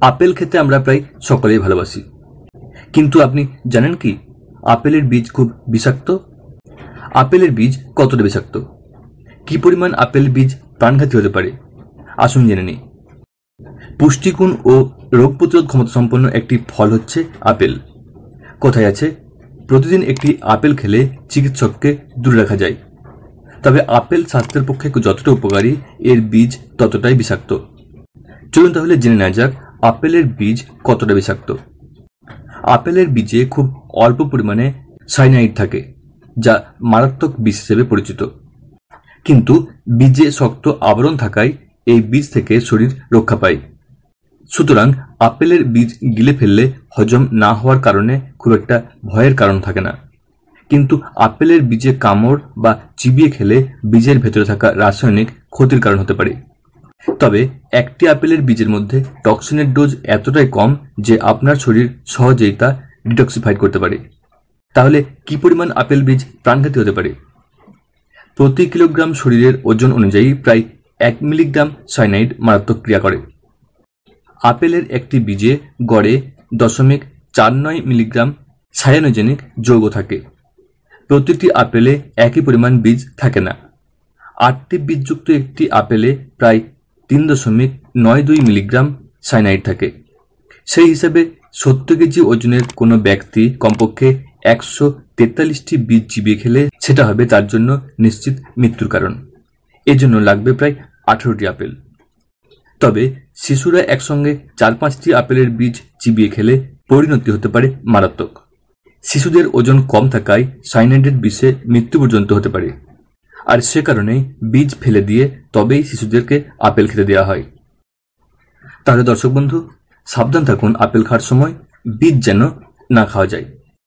Apple খেতে আমরা প্রায় সকলেই ভালোবাসি, কিন্তু আপনি জানেন কি আপেলের বীজ খুব বিষাক্ত? আপেলের বীজ কতটা বিষাক্ত, কি পরিমাণ আপেল বীজ প্রাণঘাতী হতে পারে, আসুন জেনে নিই। পুষ্টিগুণ ও রোগ প্রতিরোধ ক্ষমতা সম্পন্ন একটি ফল হচ্ছে আপেল। কথায় আছে, প্রতিদিন একটি আপেল খেলে চিকিৎসককে দূরে রাখা যায়। তবে আপেল স্বাস্থ্যের পক্ষে যতটা উপকারী, এর বীজ ততটাই বিষাক্ত। চলুন তাহলে জেনে নেওয়া যাক আপেলের বীজ কতটা বিষাক্ত। আপেলের বীজে খুব অল্প পরিমাণে সায়ানাইড থাকে, যা মারাত্মক বিষ হিসেবে পরিচিত। কিন্তু বীজে শক্ত আবরণ থাকায় এই বীজ থেকে শরীর রক্ষা পায়। সুতরাং আপেলের বীজ গিলে ফেললে হজম না হওয়ার কারণে খুব একটা ভয়ের কারণ থাকে না। কিন্তু আপেলের বীজে কামড় বা চিবিয়ে খেলে বীজের ভেতরে থাকা রাসায়নিক ক্ষতির কারণ হতে পারে। তবে একটি আপেলের বীজের মধ্যে টক্সিনের ডোজ এতটাই কম যে আপনার শরীর সহজেই তা ডিটক্সিফাইড করতে পারে। তাহলে কি পরিমাণ আপেল বীজ প্রাণঘাতী হতে পারে? প্রতি কিলোগ্রাম শরীরের ওজন অনুযায়ী প্রায় 1 মিলিগ্রাম সায়ানাইড মারাত্মক ক্রিয়া করে। আপেলের একটি বীজে গড়ে 0.49 মিলিগ্রাম সায়ানোজেনিক যৌগ থাকে। প্রতিটি আপেলে একই পরিমাণ বীজ থাকে না। 8টি বীজযুক্ত একটি আপেলে প্রায় 3.92 মিলিগ্রাম সায়ানাইড থাকে। সেই হিসাবে 70 কেজি ওজনের কোনো ব্যক্তি কমপক্ষে 143টি বীজ চিবিয়ে খেলে সেটা হবে তার জন্য নিশ্চিত মৃত্যুর কারণ। এজন্য লাগবে প্রায় 18টি আপেল। তবে শিশুরা একসঙ্গে 4-5টি আপেলের বীজ চিবিয়ে খেলে পরিণতি হতে পারে মারাত্মক। শিশুদের ওজন কম থাকায় সায়ানাইডের বিষে মৃত্যু পর্যন্ত হতে পারে। আর সে কারণেই বীজ ফেলে দিয়ে তবেই শিশুদেরকে আপেল খেতে দেওয়া হয়। তাহলে দর্শক বন্ধু, সাবধান থাকুন আপেল খাওয়ার সময়, বীজ যেন না খাওয়া যায়।